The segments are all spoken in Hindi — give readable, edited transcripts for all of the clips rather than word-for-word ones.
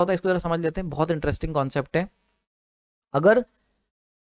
होता है इसको जरा समझ लेते हैं, बहुत इंटरेस्टिंग कॉन्सेप्ट है। अगर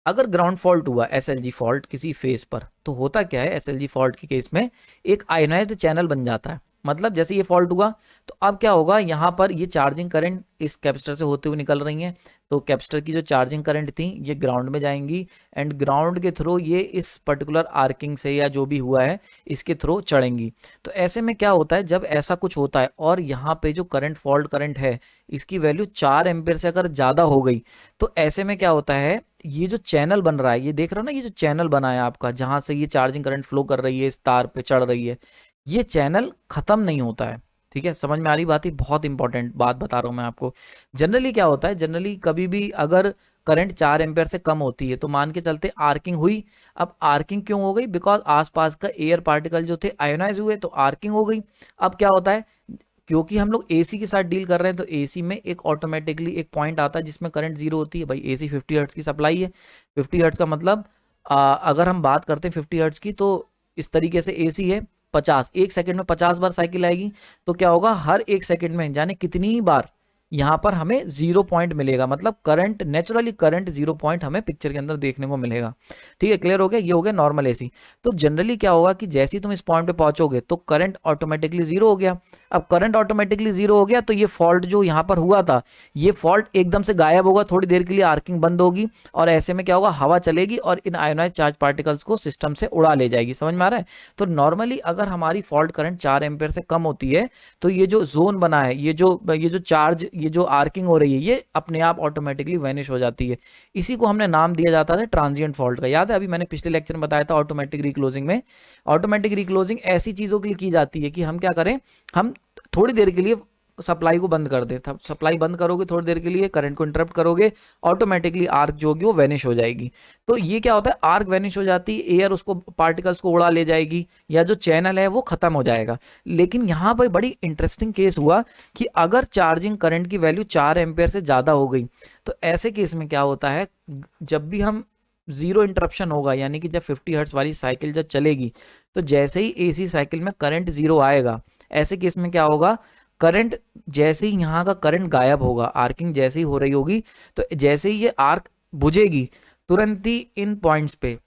अगर ग्राउंड फॉल्ट हुआ, एसएलजी फॉल्ट किसी फेस पर, तो होता क्या है एसएलजी फॉल्ट के केस में, एक आयोनाइज्ड चैनल बन जाता है। मतलब जैसे ये फॉल्ट हुआ तो अब क्या होगा, यहाँ पर ये चार्जिंग करंट इस कैपेसिटर से होते हुए निकल रही हैं, तो कैपेसिटर की जो चार्जिंग करंट थी ये ग्राउंड में जाएंगी, एंड ग्राउंड के थ्रू ये इस पर्टिकुलर आर्किंग से या जो भी हुआ है इसके थ्रू चढ़ेंगी। तो ऐसे में क्या होता है, जब ऐसा कुछ होता है और यहाँ पे जो करंट फॉल्ट करंट है इसकी वैल्यू 4 एम्पियर से अगर ज़्यादा हो गई, तो ऐसे में क्या होता है, ये जो चैनल बन रहा है, ये देख रहे हो ना, ये जो चैनल बना है आपका जहां से ये चार्जिंग करंट फ्लो कर रही है, इस तार पे चढ़ रही है, ये चैनल खत्म नहीं होता है। ठीक है, समझ में आ रही बात? ही बहुत इंपॉर्टेंट बात बता रहा हूं मैं आपको। जनरली क्या होता है, जनरली कभी भी अगर करंट 4 एम्पियर से कम होती है तो मान के चलते आर्किंग हुई। अब आर्किंग क्यों हो गई? बिकॉज आसपास का एयर पार्टिकल जो थे आयोनाइज हुए, तो आर्किंग हो गई। अब क्या होता है, क्योंकि हम लोग एसी के साथ डील कर रहे हैं, तो एसी में एक ऑटोमेटिकली एक पॉइंट आता है जिसमें करंट जीरो होती है। भाई एसी 50 हर्ट्ज की सप्लाई है, 50 हर्ट्ज का मतलब अगर हम बात करते हैं 50 हर्ट्ज की, तो इस तरीके से एसी है 50, एक सेकंड में 50 बार साइकिल आएगी, तो क्या होगा, हर एक सेकंड में जाने कितनी बार यहाँ पर हमें 0 पॉइंट मिलेगा, मतलब करंट, नेचुरली करंट 0 पॉइंट हमें पिक्चर के अंदर देखने को मिलेगा। ठीक है, क्लियर हो गया? ये हो गया नॉर्मल एसी। तो जनरली क्या होगा कि जैसे ही तुम इस पॉइंट पे पहुंचोगे तो करंट ऑटोमेटिकली जीरो हो गया। अब करंट ऑटोमेटिकली जीरो हो गया तो ये फॉल्ट जो यहाँ पर हुआ था, ये फॉल्ट एकदम से गायब होगा, थोड़ी देर के लिए आर्किंग बंद होगी, और ऐसे में क्या होगा, हवा चलेगी और इन आयोनाइज चार्ज पार्टिकल्स को सिस्टम से उड़ा ले जाएगी। समझ में आ रहा है? तो नॉर्मली अगर हमारी फॉल्ट करंट 4 एम्पियर से कम होती है तो ये जो जोन बना है, ये जो चार्ज, ये जो आर्किंग हो रही है, ये अपने आप ऑटोमेटिकली वैनिश हो जाती है। इसी को हमने नाम दिया जाता था ट्रांजिएंट फॉल्ट का। याद है, अभी मैंने पिछले लेक्चर में बताया था ऑटोमेटिक रिक्लोजिंग में। ऑटोमेटिक रिक्लोजिंग ऐसी चीजों के लिए की जाती है कि हम क्या करें, हम थोड़ी देर के लिए सप्लाई को बंद कर दें। सप्लाई बंद करोगे थोड़ी देर के लिए, करंट को इंटरप्ट करोगे, ऑटोमेटिकली आर्क जो होगी वो वैनिश हो जाएगी। तो ये क्या होता है, आर्क वैनिश हो जाती है, एयर उसको पार्टिकल्स को उड़ा ले जाएगी, या जो चैनल है वो खत्म हो जाएगा। लेकिन यहाँ पर बड़ी इंटरेस्टिंग केस हुआ कि अगर चार्जिंग करंट की वैल्यू 4 एम्पियर से ज़्यादा हो गई, तो ऐसे केस में क्या होता है, जब भी हम जीरो इंटरप्शन होगा, यानी कि जब 50 हर्ट्ज वाली साइकिल जब चलेगी, तो जैसे ही एसी साइकिल में करंट जीरो आएगा, ऐसे केस में क्या होगा, करंट जैसे ही यहाँ का करंट गायब होगा, आर्किंग जैसे ही हो रही होगी, तो जैसे ही ये आर्क बुझेगी, तुरंत ही इन पॉइंट्स पे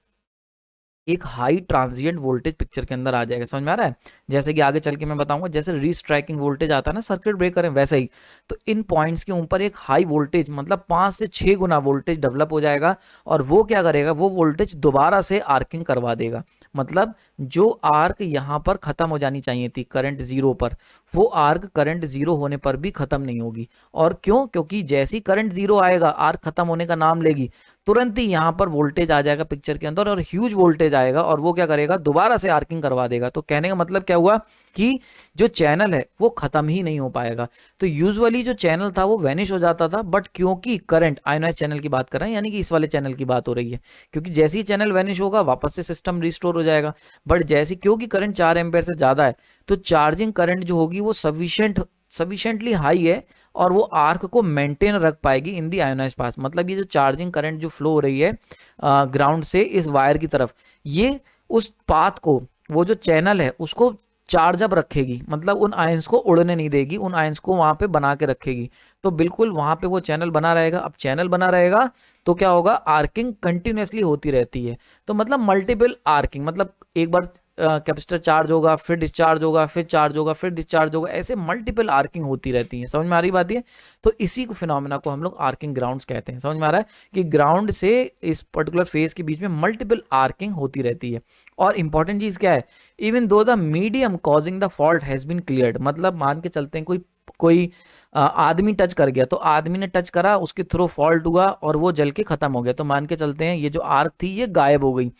एक हाई ट्रांजिएंट वोल्टेज पिक्चर के अंदर आ जाएगा। समझ में आ रहा है? जैसे कि आगे चल के मैं बताऊंगा, जैसे रीस्ट्राइकिंग वोल्टेज आता है ना सर्किट ब्रेकर में, वैसे ही तो इन पॉइंट्स के ऊपर एक हाई वोल्टेज, मतलब 5 से 6 गुना वोल्टेज डेवलप हो जाएगा, और वो क्या करेगा, वो वोल्टेज दोबारा से आर्किंग करवा देगा। मतलब जो आर्क यहाँ पर खत्म हो जानी चाहिए थी करंट जीरो पर, वो आर्क करंट जीरो होने पर भी खत्म नहीं होगी। और क्यों? क्योंकि जैसे ही करंट जीरो आएगा, आर्क खत्म होने का नाम लेगी, तुरंत ही यहाँ पर वोल्टेज आ जाएगा पिक्चर के अंदर, और ह्यूज वोल्टेज आएगा, और वो क्या करेगा, दोबारा से आर्किंग करवा देगा। तो कहने का मतलब क्या हुआ कि जो चैनल है वो खत्म ही नहीं हो पाएगा। तो यूजुअली जो चैनल था वो वैनिश हो जाता था, बट क्योंकि करंट, आयोनाइज चैनल की बात कर रहे हैं, यानी कि इस वाले चैनल की बात हो रही है, क्योंकि जैसे ही चैनल वैनिश होगा वापस से सिस्टम रिस्टोर हो जाएगा। बट जैसे क्योंकि करंट 4 एम्पेयर से ज्यादा है, तो चार्जिंग करंट जो होगी वो सफिशिएंटली हाई है, और वो आर्क को मेंटेन रख पाएगी इन दी आयोनाइज पास। मतलब ये जो चार्जिंग करंट जो फ्लो हो रही है ग्राउंड से इस वायर की तरफ, ये उस पाथ को, वो जो चैनल है उसको चार्ज अप रखेगी, मतलब उन आयंस को उड़ने नहीं देगी, उन आयंस को वहां पे बना के रखेगी। तो बिल्कुल वहां पे वो चैनल बना रहेगा। अब चैनल बना रहेगा तो क्या होगा, आर्किंग कंटिन्यूसली होती रहती है। तो मतलब मल्टीपल आर्किंग, मतलब एक बार कैपेसिटर चार्ज होगा, फिर डिस्चार्ज होगा, फिर चार्ज होगा, फिर डिस्चार्ज होगा, ऐसे मल्टीपल आर्किंग होती रहती है। समझ में आ रही बात? है तो इसी को फिनोमेना को हम लोग आर्किंग ग्राउंड्स कहते हैं। समझ में आ रहा है कि ग्राउंड से इस पर्टिकुलर फेज के बीच में मल्टीपल आर्किंग होती रहती है। और इंपॉर्टेंट चीज क्या है, even though the medium causing the fault has been cleared, मतलब मान के चलते हैं कोई कोई आदमी टच कर गया, तो आदमी ने टच करा, उसके थ्रू फॉल्ट हुआ और वो जल के खत्म हो गया, तो मान के चलते हैं ये जो आर्क थी ये गायब हो गई।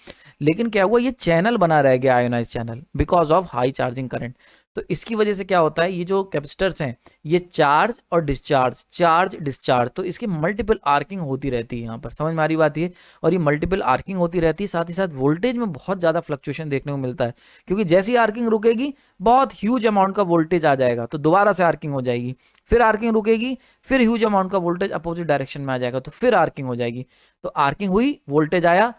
लेकिन क्या हुआ, ये चैनल बना रह गया, ionize channel, because of high charging current. तो इसकी वजह से क्या होता है, ये जो कैपेसिटर्स हैं ये चार्ज और डिस्चार्ज, चार्ज डिस्चार्ज, तो इसकी मल्टीपल आर्किंग होती रहती है यहाँ पर। समझ में आ रही बात? है और ये मल्टीपल आर्किंग होती रहती है, साथ ही साथ वोल्टेज में बहुत ज़्यादा फ्लक्चुएशन देखने को मिलता है, क्योंकि जैसी आर्किंग रुकेगी बहुत ह्यूज अमाउंट का वोल्टेज आ जाएगा, तो दोबारा से आर्किंग हो जाएगी, फिर आर्किंग रुकेगी, फिर ह्यूज अमाउंट का वोल्टेज अपोजिट डायरेक्शन में आ जाएगा, तो फिर आर्किंग हो जाएगी। तो आर्किंग हुई, वोल्टेज आया,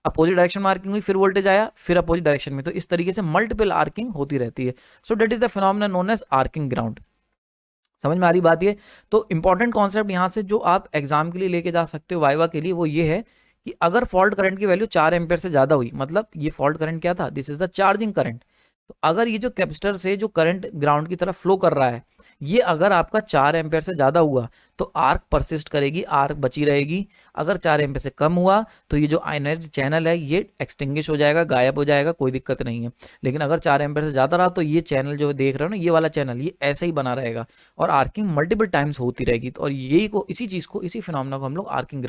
अपोजिट डायरेक्शन में आर्किंग हुई, फिर वोल्टेज आया, फिर अपोजिट डायरेक्शन में, तो इस तरीके से मल्टीपल आर्किंग होती रहती है। So that is the phenomena known as arcing ground. समझ में आ रही बात ये? तो इंपॉर्टेंट कॉन्सेप्ट यहाँ से जो आप एग्जाम के लिए लेके जा सकते हो वाइवा के लिए, वो ये है कि अगर फॉल्ट करंट की वैल्यू 4 एम्पेयर से ज्यादा हुई, मतलब ये फॉल्ट करंट क्या था, this is the charging current. तो अगर ये जो कैपेसिटर से जो करंट ग्राउंड की तरफ फ्लो कर रहा है, ये अगर आपका 4 एम्पेयर से ज्यादा हुआ तो आर्क परसिस्ट करेगी, आर्क बची रहेगी। अगर 4 एम्पेयर से कम हुआ तो ये जो आयनाइज्ड चैनल है ये एक्सटिंग्विश हो जाएगा, गायब हो जाएगा, कोई दिक्कत नहीं है। लेकिन अगर 4 एम्पेयर से ज्यादा रहा तो ये चैनल जो देख रहे हो ना, ये वाला चैनल ये ऐसे ही बना रहेगा और आर्किंग मल्टीपल टाइम्स होती रहेगी। और यही को इसी चीज को, इसी फिनोमेना को हम लोग आर्किंग